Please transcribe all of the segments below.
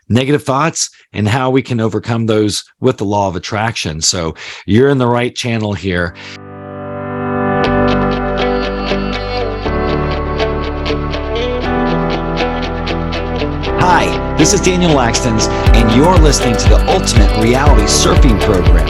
negative thoughts and how we can overcome those with the law of attraction. So you're in the right channel here. Hi, this is Daniel Lakstins, and you're listening to the Ultimate Reality Surfing Program.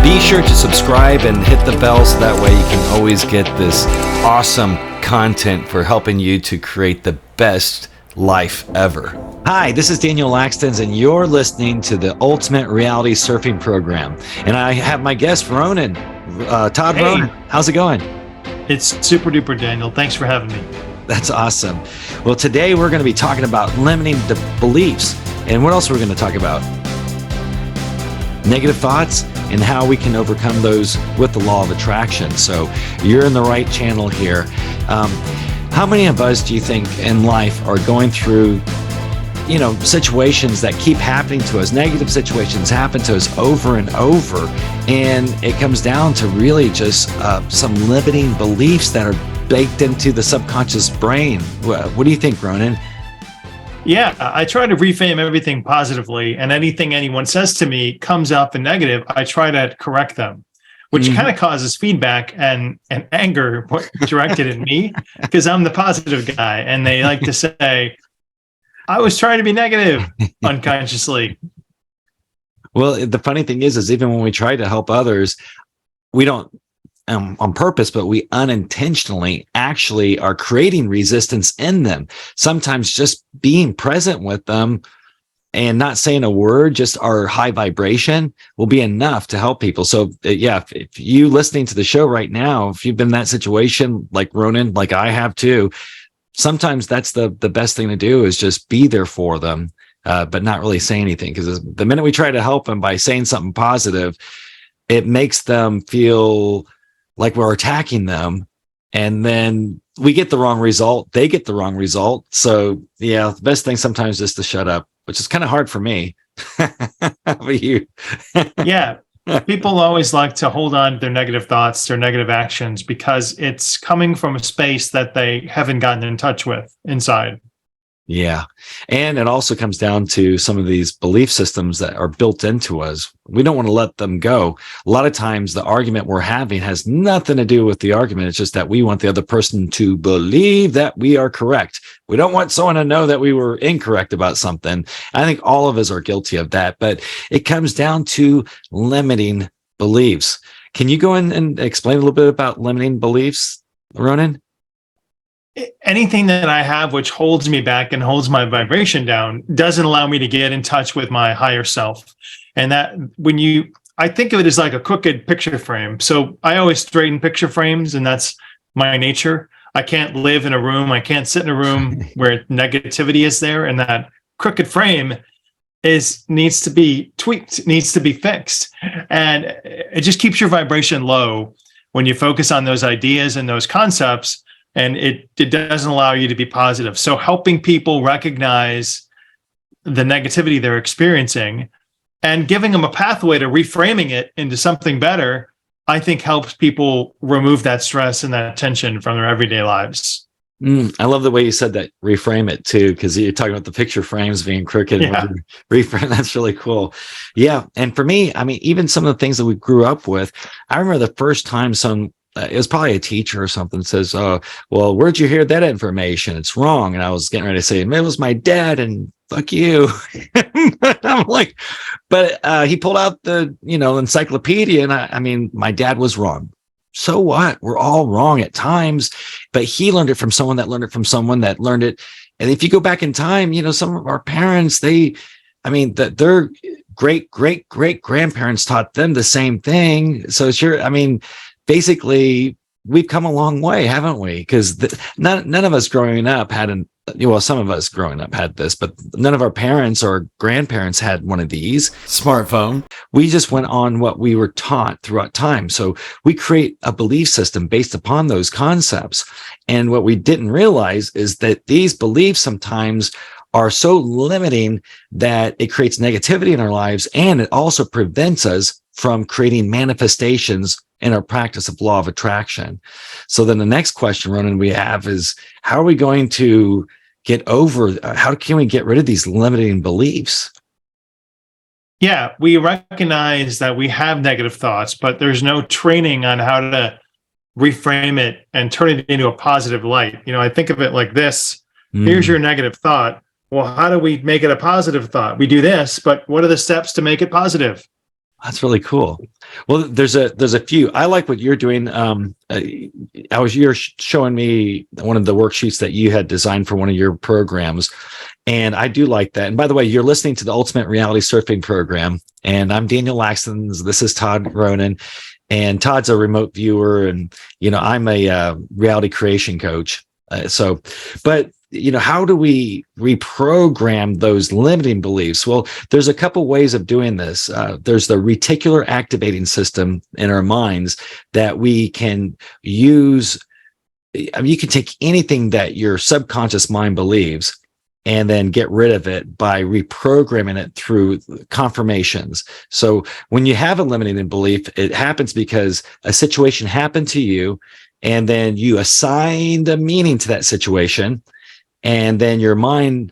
Be sure to subscribe and hit the bell so that way you can always get this awesome content for helping you to create the best life ever. Hi, this is Daniel Lakstins, and you're listening to the Ultimate Reality Surfing Program. And I have my guest, Ronan, Todd. Hey. Ronan. How's it going? It's super duper, Daniel. Thanks for having me. That's awesome. Well, today we're going to be talking about limiting the beliefs. And what else are we going to talk about? Negative thoughts and how we can overcome those with the law of attraction. So you're in the right channel here. How many of us do you think in life are going through, situations that keep happening to us? Negative situations happen to us over and over. And it comes down to really just some limiting beliefs that are baked into the subconscious brain. What do you think, Ronan? Yeah, I try to reframe everything positively, and anything anyone says to me comes out the negative. I try to correct them, which kind of causes feedback and anger directed at me because I'm the positive guy. And they like to say, I was trying to be negative unconsciously. Well, the funny thing is even when we try to help others, we don't on purpose, but we unintentionally actually are creating resistance in them. Sometimes just being present with them and not saying a word, just our high vibration will be enough to help people. So if you listening to the show right now, if you've been in that situation like Ronan, like I have too, sometimes that's the best thing to do is just be there for them, but not really say anything. Because the minute we try to help them by saying something positive, it makes them feel like we're attacking them, and then we get the wrong result. They get the wrong result. So the best thing sometimes is to shut up, which is kind of hard for me. How about you? Yeah. People always like to hold on to their negative thoughts, their negative actions, because it's coming from a space that they haven't gotten in touch with inside. Yeah. And it also comes down to some of these belief systems that are built into us. We don't want to let them go. A lot of times the argument we're having has nothing to do with the argument. It's just that we want the other person to believe that we are correct. We don't want someone to know that we were incorrect about something. I think all of us are guilty of that, but it comes down to limiting beliefs. Can you go in and explain a little bit about limiting beliefs, Ronan? Anything that I have which holds me back and holds my vibration down doesn't allow me to get in touch with my higher self. And that I think of it as like a crooked picture frame. So I always straighten picture frames, and that's my nature. I can't live in a room. I can't sit in a room where negativity is there. And that crooked frame needs to be tweaked, needs to be fixed. And it just keeps your vibration low when you focus on those ideas and those concepts. And it doesn't allow you to be positive. So helping people recognize the negativity they're experiencing and giving them a pathway to reframing it into something better, I think helps people remove that stress and that tension from their everyday lives. I love the way you said that, reframe it too, because you're talking about the picture frames being crooked. Yeah. Reframe, that's really cool. Yeah. And for me, even some of the things that we grew up with, I remember the first time it was probably a teacher or something says, "Oh, well, where'd you hear that information? It's wrong." And I was getting ready to say, "It was my dad," and fuck you. I'm like, but he pulled out the, encyclopedia, and my dad was wrong. So what? We're all wrong at times, but he learned it from someone that learned it from someone that learned it. And if you go back in time, some of our parents, their great grandparents taught them the same thing. So basically, we've come a long way, haven't we? Because none of us growing up some of us growing up had this, but none of our parents or grandparents had one of these smartphone. We just went on what we were taught throughout time. So we create a belief system based upon those concepts. And what we didn't realize is that these beliefs sometimes are so limiting that it creates negativity in our lives, and it also prevents us from creating manifestations in our practice of law of attraction. So then the next question, Ronan, we have is, how are we going to get over, how can we get rid of these limiting beliefs? Yeah, we recognize that we have negative thoughts, but there's no training on how to reframe it and turn it into a positive light. I think of it like this. Here's your negative thought. Well, how do we make it a positive thought? We do this, but what are the steps to make it positive? That's really cool. Well, there's a few. I like what you're doing. You're showing me one of the worksheets that you had designed for one of your programs, and I do like that. And by the way, you're listening to the Ultimate Reality Surfing Program, and I'm Daniel Lakstins. This is Todd Ronan, and Todd's a remote viewer, and I'm a reality creation coach. But how do we reprogram those limiting beliefs? Well, there's a couple ways of doing this. There's the reticular activating system in our minds that we can use. I mean, you can take anything that your subconscious mind believes and then get rid of it by reprogramming it through confirmations. So when you have a limiting belief, it happens because a situation happened to you, and then you assigned a meaning to that situation. And then your mind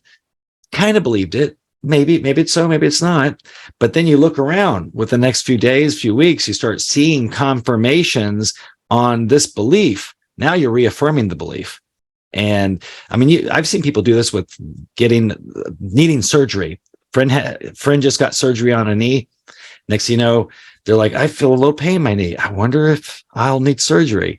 kind of believed it. Maybe it's so, maybe it's not. But then you look around with the next few days, few weeks, you start seeing confirmations on this belief. Now you're reaffirming the belief. And I mean, I've seen people do this with needing surgery. Friend just got surgery on a knee. Next thing you know, they're like, I feel a little pain in my knee. I wonder if I'll need surgery.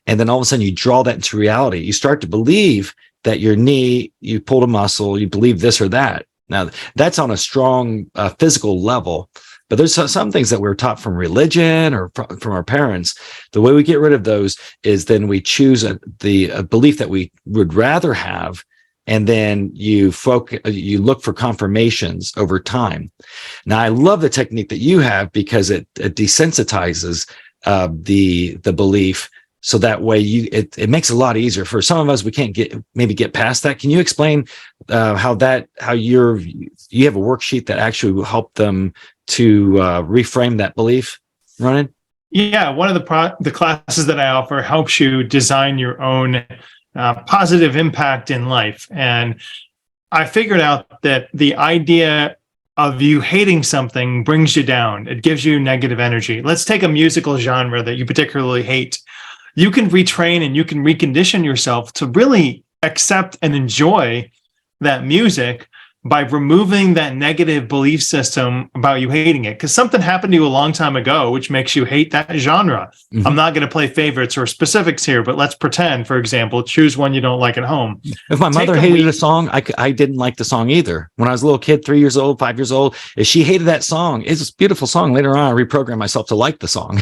And then all of a sudden you draw that into reality. You start to believe that your knee, you pulled a muscle, you believe this or that. Now, that's on a strong physical level, but there's some things that we're taught from religion or from our parents. The way we get rid of those is then we choose a belief that we would rather have, and then you look for confirmations over time. Now, I love the technique that you have because it desensitizes the belief. So that way it makes it a lot easier for some of us. We can't get past that. Can you explain how you have a worksheet that actually will help them to reframe that belief, Ronan? Yeah, one of the classes that I offer helps you design your own positive impact in life. And I figured out that the idea of you hating something brings you down. It gives you negative energy. Let's take a musical genre that you particularly hate. You can retrain and you can recondition yourself to really accept and enjoy that music by removing that negative belief system about you hating it. Because something happened to you a long time ago, which makes you hate that genre. Mm-hmm. I'm not going to play favorites or specifics here, but let's pretend, for example, choose one you don't like at home. If my mother hated a song, I didn't like the song either. When I was a little kid, 3 years old, 5 years old, if she hated that song, it's a beautiful song. Later on, I reprogrammed myself to like the song.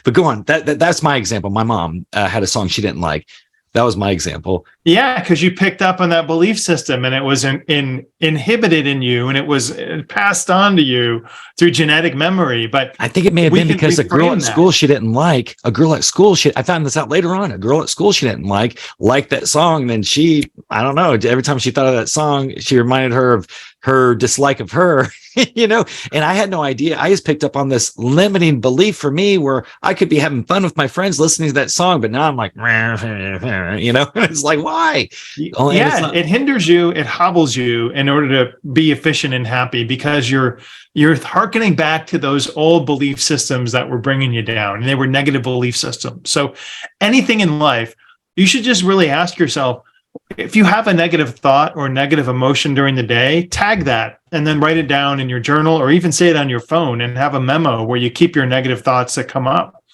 But go on. That's my example. My mom had a song she didn't like. That was my example. Yeah, because you picked up on that belief system and it was inhibited in you and it was passed on to you through genetic memory. But I think it may have been because a girl at school she didn't like, I found this out later on, a girl at school she didn't like that song. Then I don't know, every time she thought of that song, she reminded her of her dislike of her, and I had no idea. I just picked up on this limiting belief for me where I could be having fun with my friends listening to that song, but now I'm like, it's like, why? It hinders you, it hobbles you in order to be efficient and happy because you're hearkening back to those old belief systems that were bringing you down, and they were negative belief systems. So anything in life, you should just really ask yourself, if you have a negative thought or negative emotion during the day, tag that and then write it down in your journal or even say it on your phone and have a memo where you keep your negative thoughts that come up.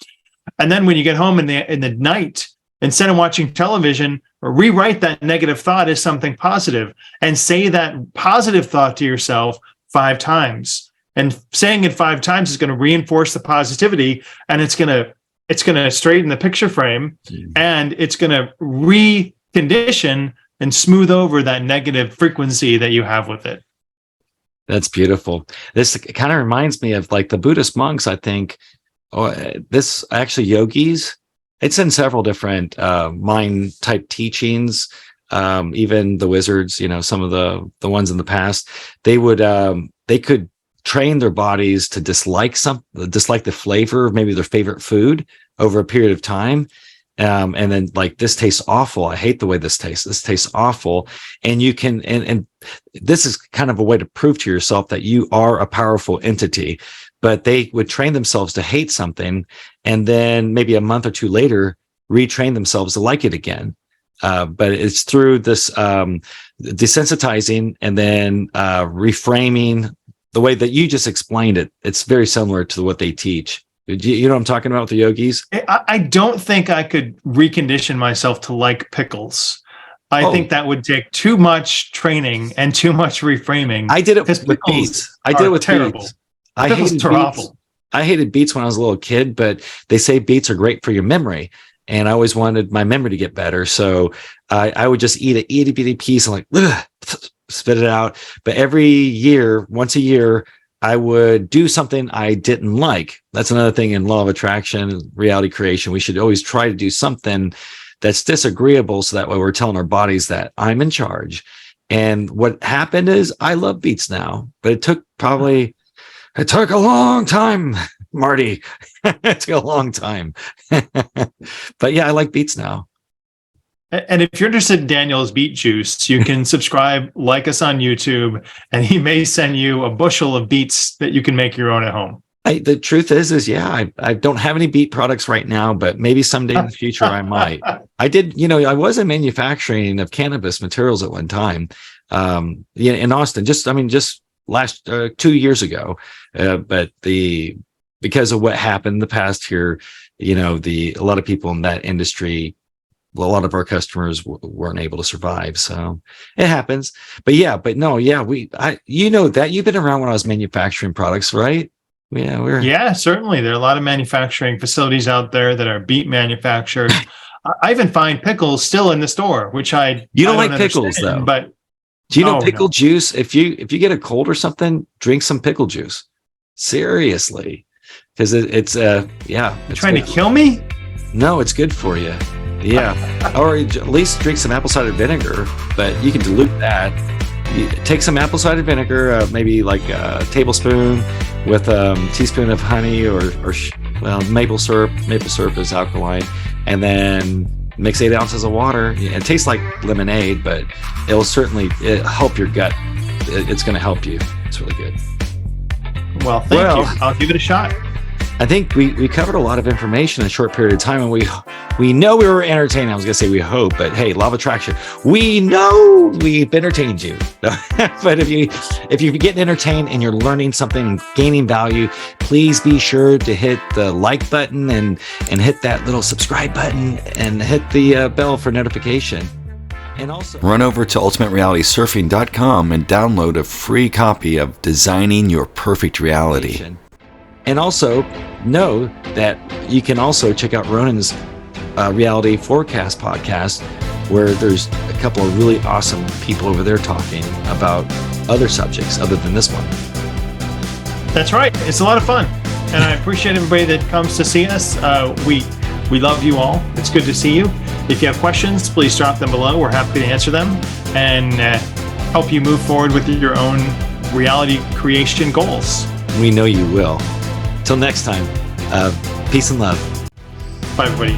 And then when you get home in the night, instead of watching television, rewrite that negative thought as something positive and say that positive thought to yourself 5 times. And saying it 5 times is going to reinforce the positivity, and it's going to straighten the picture frame, and it's going to recondition and smooth over that negative frequency that you have with it. That's beautiful. This kind of reminds me of like the Buddhist monks, I think. This actually yogis. It's in several different mind type teachings. Even the wizards, some of the ones in the past, they could train their bodies to dislike the flavor of maybe their favorite food over a period of time. And then like, this tastes awful. I hate the way this tastes. This tastes awful. And you can, and this is kind of a way to prove to yourself that you are a powerful entity. But they would train themselves to hate something, and then maybe a month or two later, retrain themselves to like it again. But it's through this desensitizing and then reframing the way that you just explained it. It's very similar to what they teach. You know what I'm talking about with the yogis? I don't think I could recondition myself to like pickles. I think that would take too much training and too much reframing. I did it with beets. I did it with terrible. beets. I hated beets when I was a little kid, but they say beets are great for your memory. And I always wanted my memory to get better. So I would just eat an itty bitty piece and like, spit it out. But every year, once a year, I would do something I didn't like. That's another thing in law of attraction, reality creation. We should always try to do something that's disagreeable, so that way we're telling our bodies that I'm in charge. And what happened is I love beets now, but it took a long time, Marty. It took a long time. But yeah, I like beets now. And if you're interested in Daniel's beet juice, you can subscribe, like us on YouTube, and he may send you a bushel of beets that you can make your own at home. The truth is yeah, I don't have any beet products right now, but maybe someday in the future I might. I did, I was in manufacturing of cannabis materials at one time, in Austin, just last 2 years ago. But because of what happened in the past here, a lot of people in that industry, a lot of our customers weren't able to survive. So it happens. But that you've been around when I was manufacturing products, right? Yeah, certainly. There are a lot of manufacturing facilities out there that are beet manufactured. I even find pickles still in the store, which I don't like pickles though. But do you know pickle juice? If you get a cold or something, drink some pickle juice. Seriously, because it's trying to kill me. No, it's good for you. Yeah, or at least drink some apple cider vinegar. But you can dilute that. You take some apple cider vinegar, maybe like a tablespoon, with a teaspoon of honey or maple syrup. Maple syrup is alkaline, and then mix 8 ounces of water. It tastes like lemonade, but it'll certainly help your gut. It's going to help you. It's really good. Well, thank you. I'll give it a shot. I think we covered a lot of information in a short period of time, and we know we were entertaining. I was going to say we hope, but hey, law of attraction, we know we've entertained you. But if you're getting entertained and you're learning something and gaining value, please be sure to hit the like button and hit that little subscribe button and hit the bell for notification. And also run over to ultimaterealitysurfing.com and download a free copy of Designing Your Perfect Reality. And also know that you can also check out Ronan's Reality Forecast podcast, where there's a couple of really awesome people over there talking about other subjects other than this one. That's right. It's a lot of fun. And I appreciate everybody that comes to see us. We love you all. It's good to see you. If you have questions, please drop them below. We're happy to answer them and help you move forward with your own reality creation goals. We know you will. Till next time, peace and love. Bye, everybody.